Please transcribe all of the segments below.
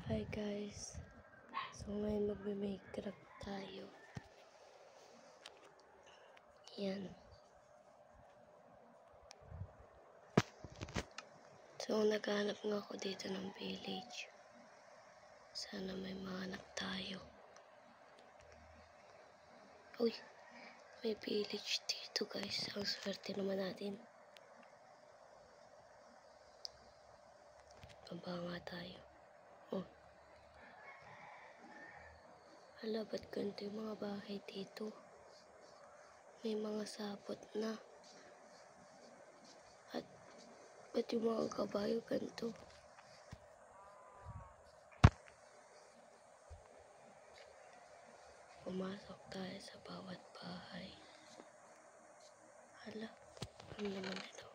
Hi guys, so ngayon magme-make craft tayo. Yan. So naghahanap nga ako dito ng village. Sana may mahanap tayo. Uy, may village dito guys. Ang swerte naman natin. Baba nga tayo. Oh. Hala, ba't ganito yung mga bahay dito? May mga sapot na. At ba't yung mga kabayo ganito? Pumasok tayo sa bawat bahay. Hala, ano naman ito?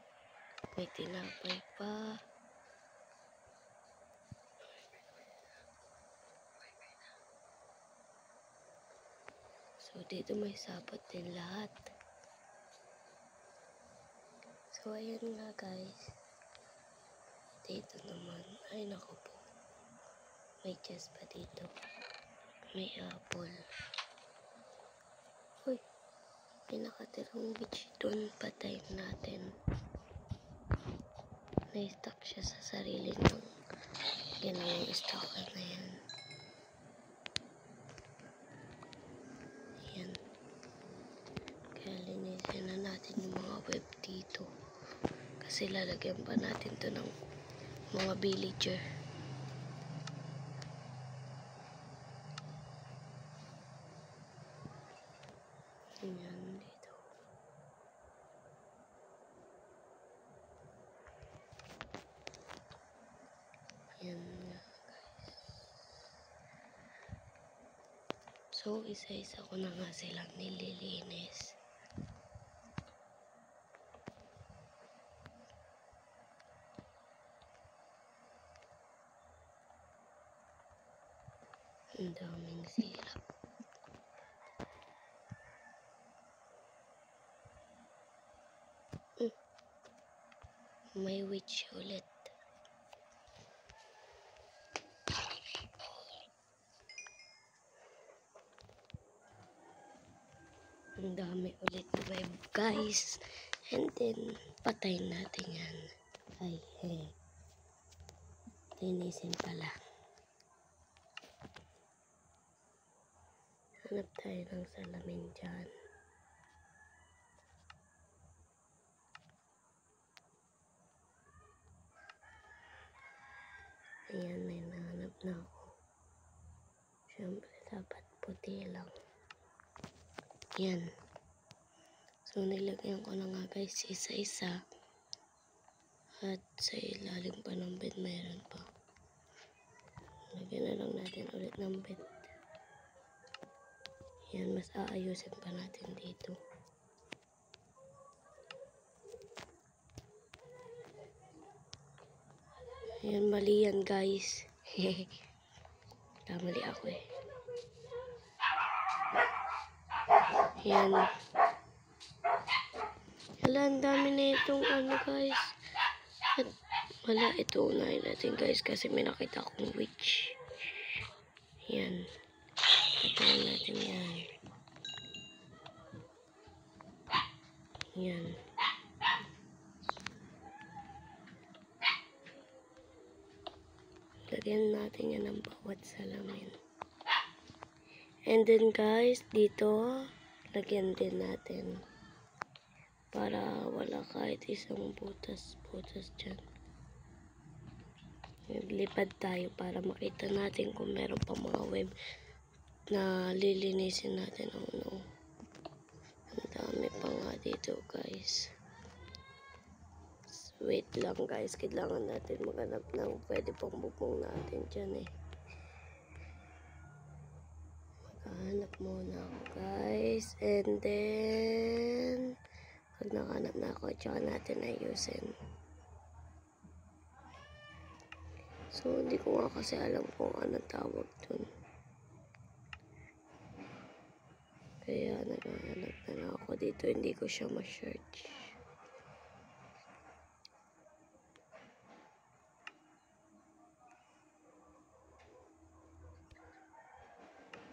May tinapay pa. So, dito may sapot din lahat. So, ayan nga guys. Dito naman, ay naku po. May chest pa dito. May apple. Uy, may nakatirang witch doon. Patayin natin. Na-stuck siya sa sarili ng ginawang stalker na yan. Ayan. Kaya linisin na natin yung mga web dito. Kasi lalagyan pa natin to ng mga villager. Ayan dito. Ayan nga guys. So isa-isa ko na nga silang nililinis. Ang daming silap. May witch ulit. Ang dami ulit web guys. And then patayin natin yan. Ay linisin pala. Hanap tayo ng salamin dyan. Ayan, may nahanap na ako. Siyempre, dapat puti lang. Yan. So, nilagyan ko na nga guys isa-isa. At sa ilalim pa ng bed, mayroon pa. Lagyan na lang natin ulit ng bed. Yan, mas aayusin pa natin dito. Ayan, mali yan guys. Kamali ako eh. Yan. Hala, ang dami na itong ano guys. At wala, ito unahin natin guys kasi may nakita akong witch. Yan. Patayin natin yan. Yan. Lagyan natin yan ng bawat salamin. And then guys, dito, lagyan din natin. Para wala kahit isang butas-butas dyan. Lipad tayo para makita natin kung meron pa mga web na lilinisin natin. Oh no. Ang dami pa nga dito guys. Wait lang guys, kailangan natin maghanap ng pwede pang bubong natin dyan eh. Maghanap muna ako guys. And then pag nakahanap na ako, tsaka natin ayusin. So, hindi ko nga kasi alam kung anong tawag dun. Kaya naghahanap na ako dito. Hindi ko siya ma-search.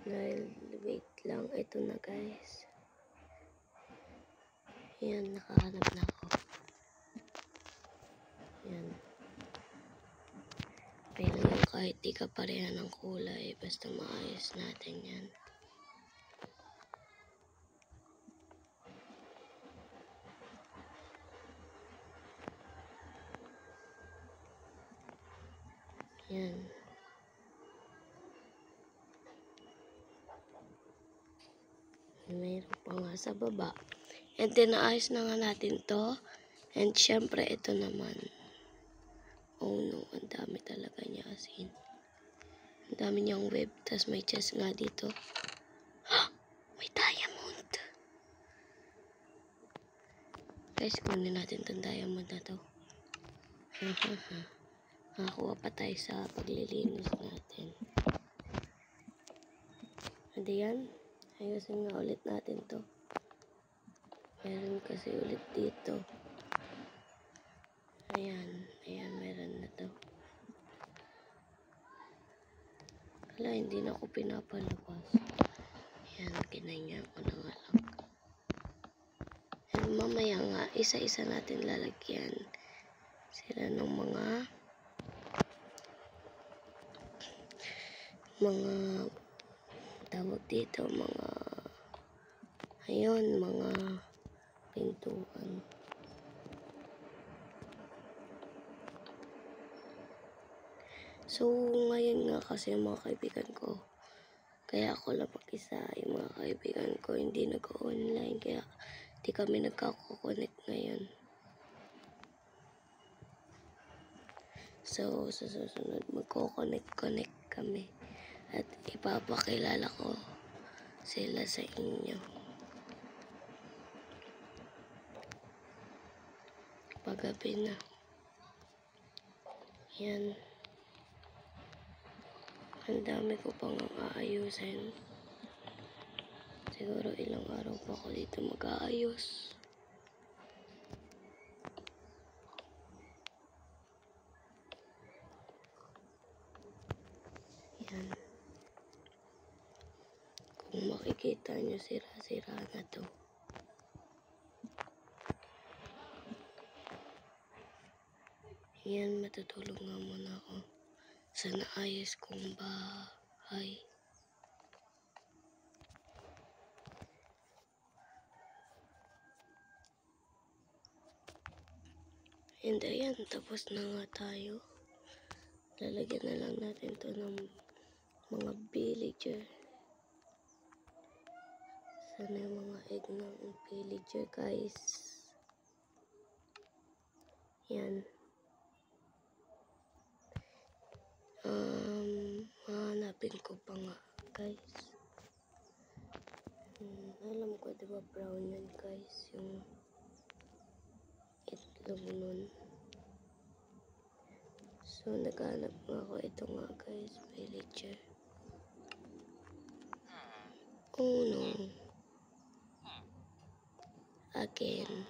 Dahil, wait lang. Ito na guys. Yan, nakahanap na ako. Yan. Pero yung kahit di ka pareha ng kulay, basta maayos natin yan. Yan. Mayroon pa nga sa baba. And then, naayos na nga natin to. And syempre, ito naman. Oh no, ang dami talaga niya as in. Ang dami niyang web. Tapos may chest nga dito. May diamond. Guys, kunin natin itong diamond na to. Nakakuha pa tayo sa paglilinis natin. Hindi yan. Ayusin nga ulit natin to. Meron kasi ulit dito. Ayan. Ayan, meron na to. Wala, hindi na ako pinapalabas. Ayan, kinanya ko na nga lang. And mamaya nga, isa-isa natin lalagyan sila ng mga tawag dito, mga pintuan. So, ngayon nga kasi yung mga kaibigan ko, kaya ako lang mag-isa. Yung mga kaibigan ko hindi nag-online, kaya di kami nagkako-connect ngayon. So, sa susunod, magko-connect kami. At ipapakilala ko sila sa inyo. Paggabi na. Yan. Ang dami ko pang aayusin. Siguro ilang araw pa ako dito mag-aayos. Yan. Kung makikita nyo, sira-sira na to. Yan, matutulog nga muna ako sa naayos kong bahay. And ayan, tapos na nga tayo. Lalagyan na lang natin to ng mga villager. Sana yung mga egg ng villager, guys. Yan. Hanapin ko pa nga, guys. Alam ko, diba brown yan, guys, yung itlog nun. So, naghanap nga ako. Ito nga, guys, villager. Oh, no. Again.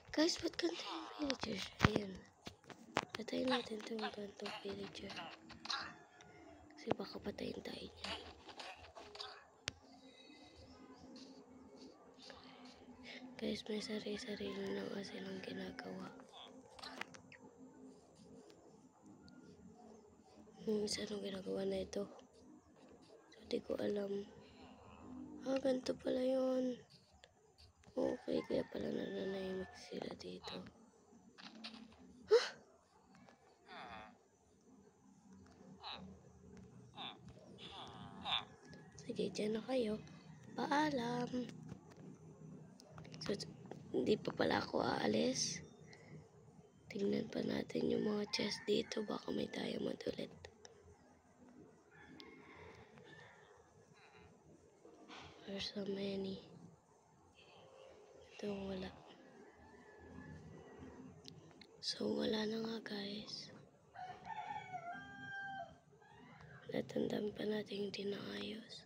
Guys, ba't ganito yung villagers? Ayan. Patayin natin itong gantong villager. Kasi baka patayin tayo niya. Guys, may sarili-sarili na nga silang ginagawa. Yung isa nung ginagawa na ito. So, di ko alam. Ganito pala yun. Okay, kaya pala nananahimik sila dito. Sige, dyan na kayo. Paalam. So, hindi pa pala ako aalis. Tingnan pa natin yung mga chest dito. Baka may diamond ulit. There's so many. Ito wala. So, wala na nga, guys. Natandaan pa natin hindi naayos.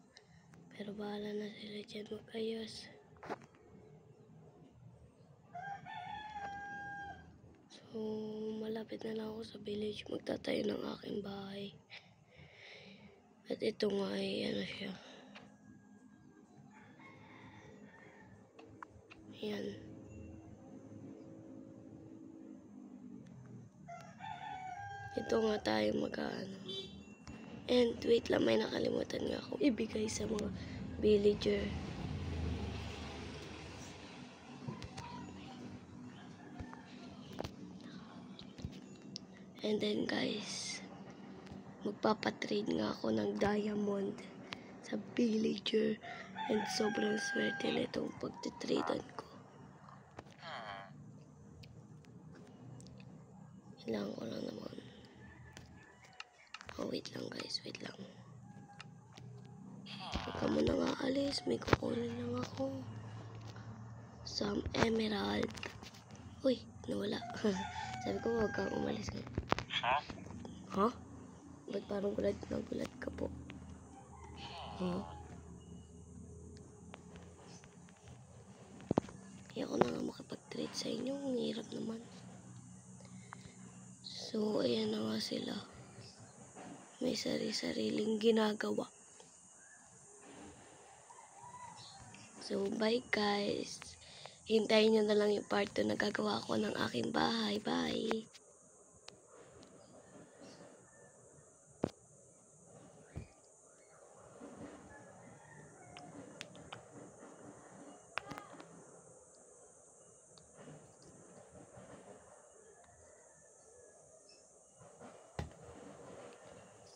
Pero bahala na sila dyan mag-ayos. So, malapit na lang ako sa village. Magtatayo ng aking bahay. At ito nga ay ano siya. Yan. Ito nga tayo mag-ano. And wait lang, may nakalimutan nga ako ibigay sa mga villager. And then guys, magpapatrade nga ako ng diamond sa villager. And sobrang swerte na itong pagtitradean ko. Kailangan ko lang naman. Oh, wait lang guys, wait lang. Huwag ka muna nga alis, may kukunin lang ako. Some emerald. Uy, nawala. Sabi ko, huwag kang umalis ngayon. Ha? Ba't parang gulat na gulat ka po? Huh? Ayoko na nga makipag-trade sa inyo. Ang hirap naman. So, ayan na nga sila. May sari-sariling ginagawa. So, bye guys. Hintayin nyo na lang yung part 2 na gagawa ko ng aking bahay. Bye!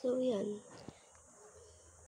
So, yan.